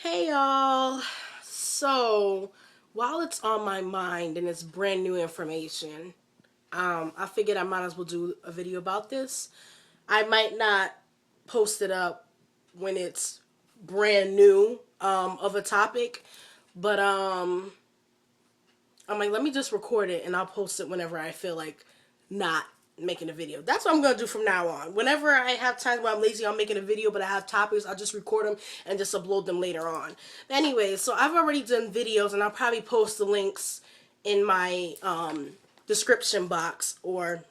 Hey y'all. So, while it's on my mind and it's brand new information, I figured I might as well do a video about this. I might not post it up when it's brand new of a topic, but I'm like, let me just record it and I'll post it whenever I feel like not making a video. That's what I'm gonna do from now on. Whenever I have times where I'm lazy on making a video, but I have topics, I'll just record them and just upload them later on. Anyway, so I've already done videos, and I'll probably post the links in my description box, or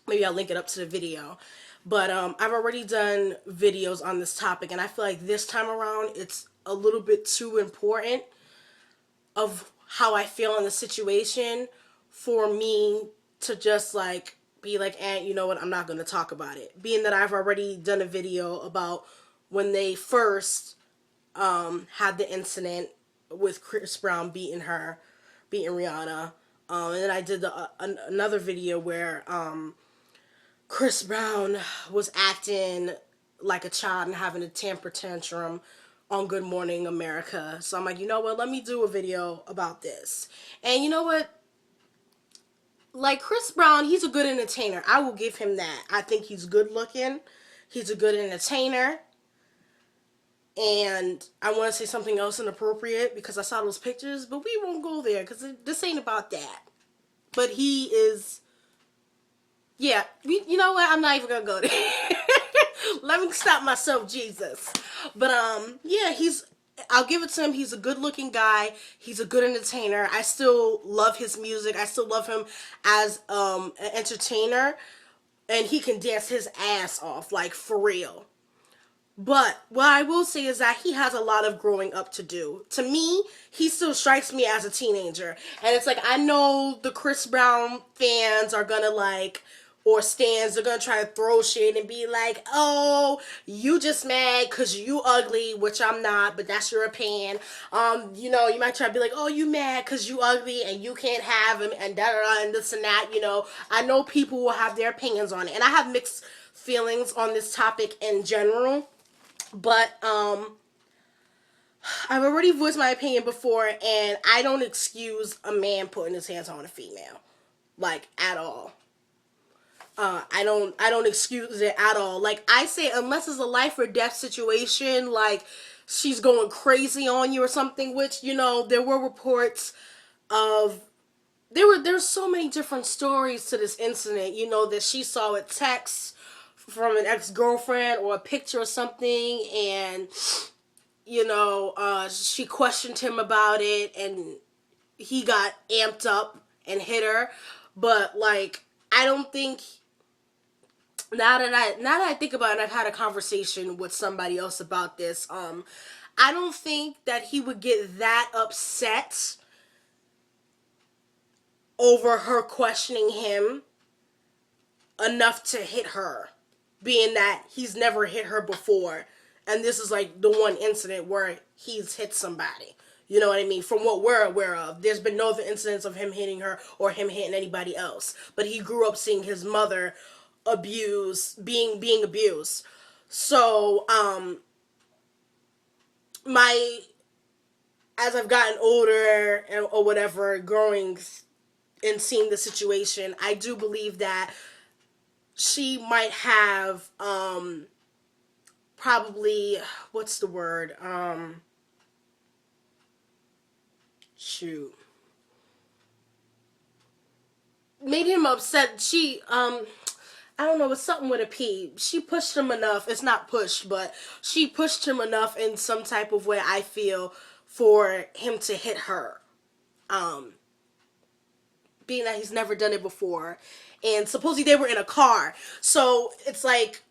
maybe I'll link it up to the video. But I've already done videos on this topic, and I feel like this time around it's a little bit too important of how I feel in the situation for me to just like be like, you know what, I'm not going to talk about it. Being that I've already done a video about when they first had the incident with Chris Brown beating Rihanna. And then I did another video where Chris Brown was acting like a child and having a temper tantrum on Good Morning America. So I'm like, you know what? Let me do a video about this. And you know what? Like, Chris Brown, he's a good entertainer. I will give him that. I think he's good looking. He's a good entertainer. And I want to say something else inappropriate because I saw those pictures, but we won't go there because this ain't about that. But he is, yeah, you know what? I'm not even going to go there. Let me stop myself, Jesus. But, yeah, I'll give it to him. He's a good looking guy. He's a good entertainer. I still love his music. I still love him as, an entertainer. And he can dance his ass off, like, for real. But what I will say is that he has a lot of growing up to do. To me, he still strikes me as a teenager. And it's like, I know the Chris Brown fans are gonna like, or stands are gonna try to throw shade and be like, oh, you just mad because you ugly, which I'm not, but that's your opinion. You know, you might try to be like, oh, you mad because you ugly and you can't have him and da-da-da and this and that, you know. I know people will have their opinions on it. And I have mixed feelings on this topic in general. But I've already voiced my opinion before, and I don't excuse a man putting his hands on a female, like, at all. I don't excuse it at all. Like, I say, unless it's a life or death situation, like she's going crazy on you or something. Which, you know, there were reports of there's so many different stories to this incident. You know, that she saw a text from an ex-girlfriend or a picture or something, and you know, she questioned him about it, and he got amped up and hit her. But like, I don't think, now that I think about it, and I've had a conversation with somebody else about this, I don't think that he would get that upset over her questioning him enough to hit her, being that he's never hit her before, and this is like the one incident where he's hit somebody. You know what I mean? From what we're aware of, there's been no other incidents of him hitting her or him hitting anybody else. But he grew up seeing his mother being abused. So, my as I've gotten older or whatever, growing and seeing the situation, I do believe that she might have probably, what's the word, shoot, made him upset. She I don't know, it's something with a P. She pushed him enough. It's not pushed, but she pushed him enough in some type of way, I feel, for him to hit her. Um, Being that he's never done it before. And supposedly they were in a car. So it's like,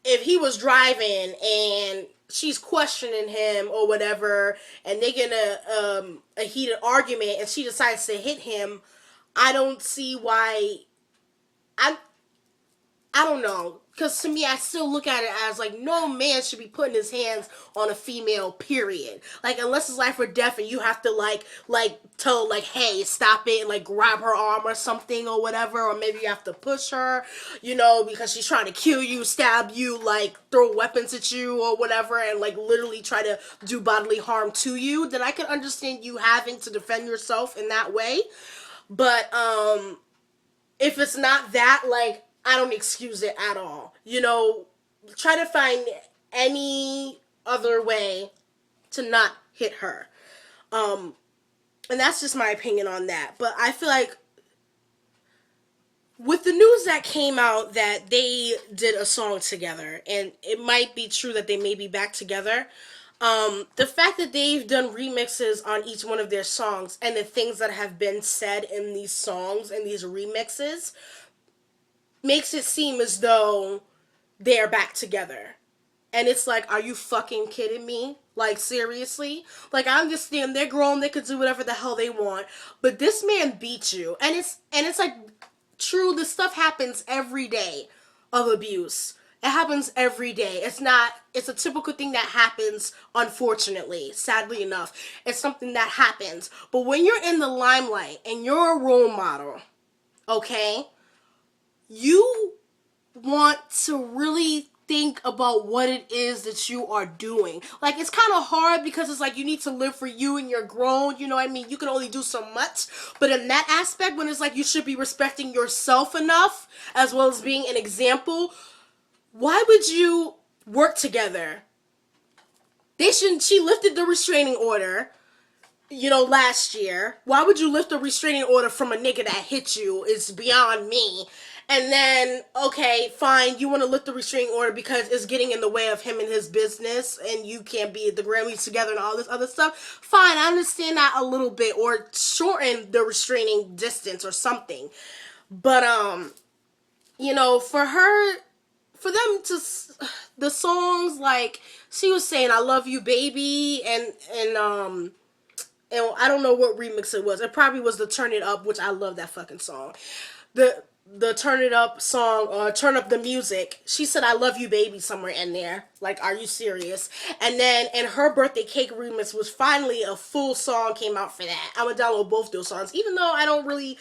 if he was driving and she's questioning him or whatever, and they get a heated argument and she decides to hit him, I don't see why. I don't know. because to me, I still look at it as like no man should be putting his hands on a female. Period. Like unless it's life or death, and you have to like tell like, hey, stop it, and like grab her arm or something or whatever, or maybe you have to push her, because she's trying to kill you, stab you, like throw weapons at you or whatever, and like literally try to do bodily harm to you. Then I can understand you having to defend yourself in that way. But if it's not that, like, I don't excuse it at all. Try to find any other way to not hit her. And that's just my opinion on that. But I feel like with the news that came out that they did a song together, and it might be true that they may be back together. The fact that they've done remixes on each one of their songs and the things that have been said in these songs and these remixes makes it seem as though they're back together. And it's like, are you fucking kidding me? Like, seriously? Like, I understand they're grown, they could do whatever the hell they want, but this man beat you. And it's like, true, this stuff happens every day of abuse. It happens every day. It's a typical thing that happens, unfortunately, sadly enough. It's something that happens. But when you're in the limelight and you're a role model, okay, you want to really think about what it is that you are doing. Like, it's kind of hard because it's like you need to live for you and you're grown, you know what I mean? You can only do so much. But in that aspect, when it's like you should be respecting yourself enough as well as being an example, why would you work together? She lifted the restraining order, last year. Why would you lift a restraining order from a nigga that hit you? It's beyond me. And then, okay, fine, you want to lift the restraining order because it's getting in the way of him and his business, and you can't be at the Grammys together and all this other stuff. Fine, I understand that a little bit, or shorten the restraining distance or something. But, for them to, the songs, like, she was saying, I love you, baby, and I don't know what remix it was. It probably was the Turn It Up, which I love that fucking song. The Turn It Up song, Turn Up the Music, she said I love you baby somewhere in there. Like, are you serious? And then in her birthday cake remix was finally a full song came out for that. I'm gonna download both those songs, even though I don't really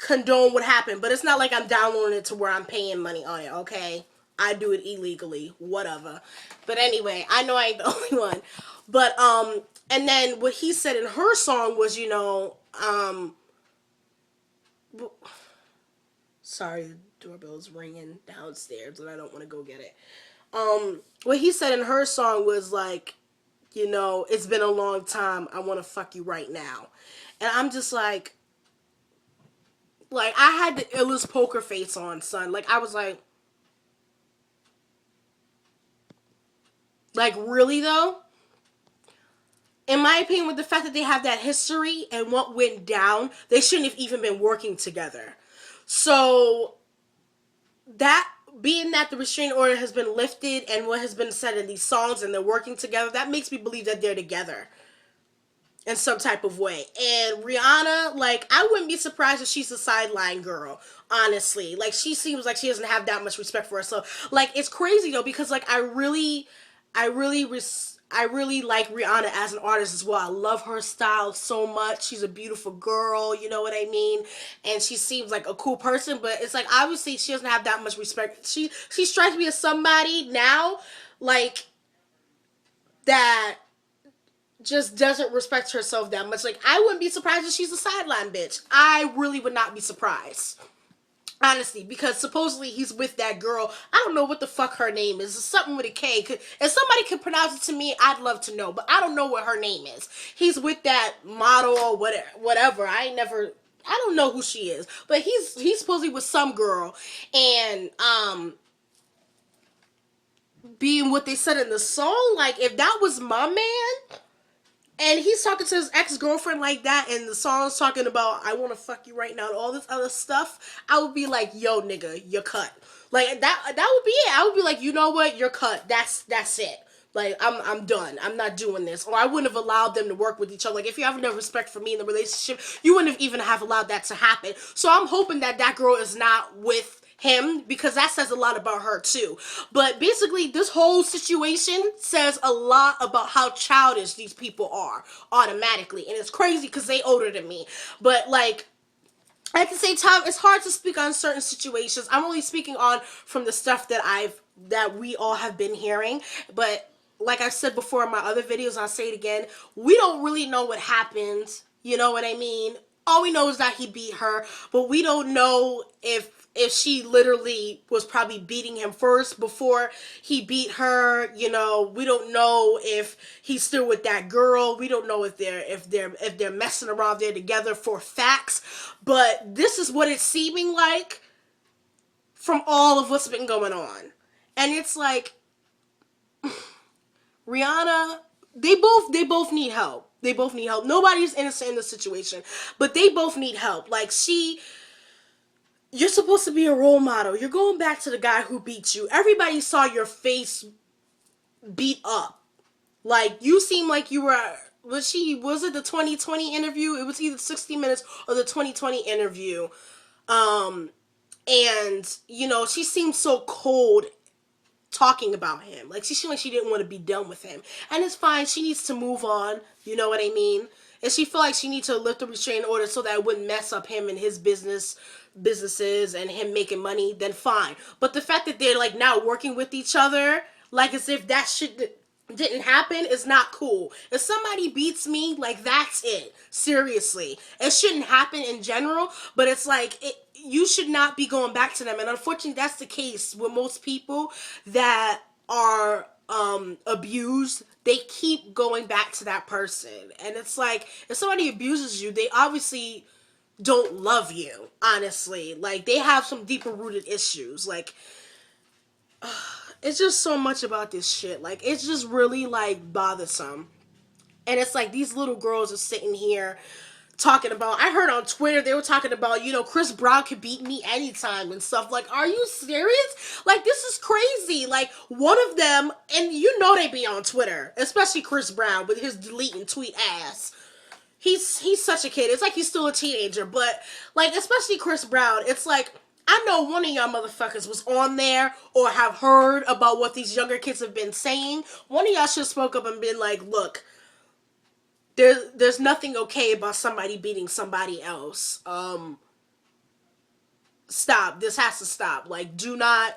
condone what happened, but it's not like I'm downloading it to where I'm paying money on it, okay? I do it illegally, whatever. But anyway, I know I ain't the only one. But, and then what he said in her song was, sorry, the doorbell's ringing downstairs and I don't want to go get it. What he said in her song was like, it's been a long time, I want to fuck you right now. And I'm just like I had the illest poker face on, son. Like, I was like, really though? In my opinion, with the fact that they have that history and what went down, they shouldn't have even been working together. So, that, being that the restraining order has been lifted and what has been said in these songs and they're working together, that makes me believe that they're together in some type of way. And Rihanna, like, I wouldn't be surprised if she's a sideline girl, honestly. Like, she seems like she doesn't have that much respect for herself. Like, it's crazy, though, because, like, I really like Rihanna as an artist as well. I love her style so much. She's a beautiful girl, you know what I mean? And she seems like a cool person, but it's like, obviously, she doesn't have that much respect. She strikes me as somebody now, like, that just doesn't respect herself that much. Like, I wouldn't be surprised if she's a sideline bitch. I really would not be surprised. Honestly, because supposedly he's with that girl. I don't know what the fuck her name is. It's something with a K. If somebody could pronounce it to me, I'd love to know. But I don't know what her name is. He's with that model or whatever. I don't know who she is. But he's supposedly with some girl. And, being what they said in the song, like, if that was my man, and he's talking to his ex-girlfriend like that, and the song's talking about, I want to fuck you right now, and all this other stuff, I would be like, yo, nigga, you're cut. Like, that would be it. I would be like, you know what, you're cut. That's it. Like, I'm done. I'm not doing this. Or I wouldn't have allowed them to work with each other. Like, if you have no respect for me in the relationship, you wouldn't have even have allowed that to happen. So I'm hoping that girl is not with him, because that says a lot about her too. But basically, this whole situation says a lot about how childish these people are automatically. And it's crazy because they older than me. But like, at the same time, it's hard to speak on certain situations. I'm only speaking on from the stuff that we all have been hearing. But like I said before in my other videos, I'll say it again, we don't really know what happened. You know what I mean? All we know is that he beat her, but we don't know if she literally was probably beating him first before he beat her. You know, we don't know if he's still with that girl. We don't know if they're messing around there together for facts. But this is what it's seeming like from all of what's been going on. And it's like, Rihanna, they both need help. They both need help. Nobody's innocent in this situation, but they both need help. Like, you're supposed to be a role model. You're going back to the guy who beat you. Everybody saw your face beat up. Like, you seem like you were, was it the 2020 interview? It was either 60 Minutes or the 2020 interview. And, you know, she seemed so cold talking about him. Like, she seemed like she didn't want to be done with him. And it's fine. She needs to move on. You know what I mean? And she felt like she needs to lift the restraining order so that it wouldn't mess up him and his businesses and him making money, then fine. But the fact that they're like now working with each other, like as if that shit didn't happen, is not cool. If somebody beats me, like, that's it. Seriously. It shouldn't happen in general, but it's like, you should not be going back to them. And unfortunately, that's the case with most people that are abused. They keep going back to that person. And it's like, if somebody abuses you, they obviously don't love you, honestly. Like, they have some deeper rooted issues. Like, it's just so much about this shit. Like, it's just really, like, bothersome. And it's like, these little girls are sitting here talking about, I heard on Twitter, they were talking about, you know, Chris Brown could beat me anytime and stuff. Like, are you serious? Like, this is crazy. Like, one of them, and you know they be on Twitter, especially Chris Brown with his deleting tweet ass. He's such a kid. It's like he's still a teenager, but, like, especially Chris Brown, it's like, I know one of y'all motherfuckers was on there or have heard about what these younger kids have been saying. One of y'all should have spoke up and been like, look, there's nothing okay about somebody beating somebody else. Stop. This has to stop. Like, do not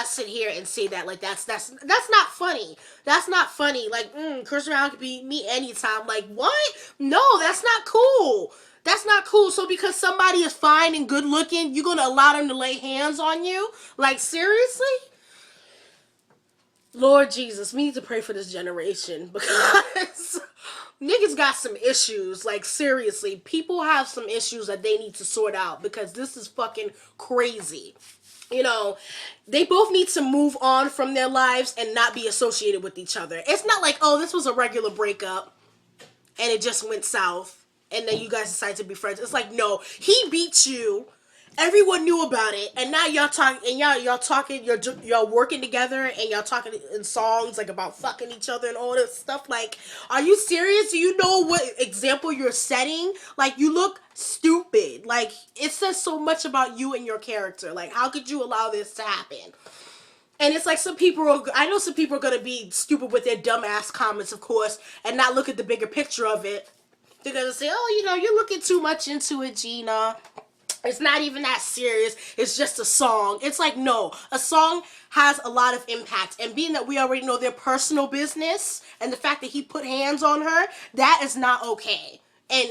sit here and say that. Like, that's not funny. That's not funny. Like, Chris Brown could beat me anytime. Like, what? No, that's not cool. That's not cool. So because somebody is fine and good looking, you're gonna allow them to lay hands on you? Like, seriously? Lord Jesus, we need to pray for this generation because niggas got some issues. Like, seriously, people have some issues that they need to sort out because this is fucking crazy. You know, they both need to move on from their lives and not be associated with each other. It's not like, oh, this was a regular breakup and it just went south and then you guys decided to be friends. It's like, no, he beat you. Everyone knew about it, and now y'all talking, and y'all talking, y'all working together, and y'all talking in songs like about fucking each other and all this stuff. Like, are you serious? Do you know what example you're setting? Like, you look stupid. Like, it says so much about you and your character. Like, how could you allow this to happen? And it's like I know some people are gonna be stupid with their dumbass comments, of course, and not look at the bigger picture of it. They're gonna say, oh, you know, you're looking too much into it, Gina. It's not even that serious. It's just a song. It's like, no, a song has a lot of impact. And being that we already know their personal business and the fact that he put hands on her, that is not okay. And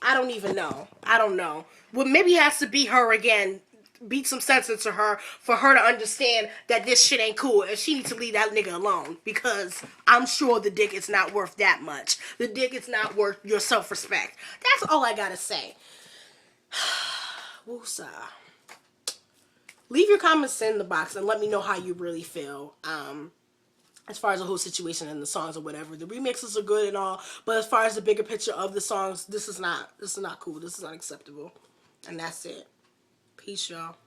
I don't even know. I don't know. Well, maybe it has to be her again. Beat some sense into her for her to understand that this shit ain't cool. And she needs to leave that nigga alone. Because I'm sure the dick is not worth that much. The dick is not worth your self-respect. That's all I gotta say. Woosah. Leave your comments in the box and let me know how you really feel. As far as the whole situation and the songs or whatever. The remixes are good and all, but as far as the bigger picture of the songs, this is not cool. This is not acceptable. And that's it. Peace, y'all.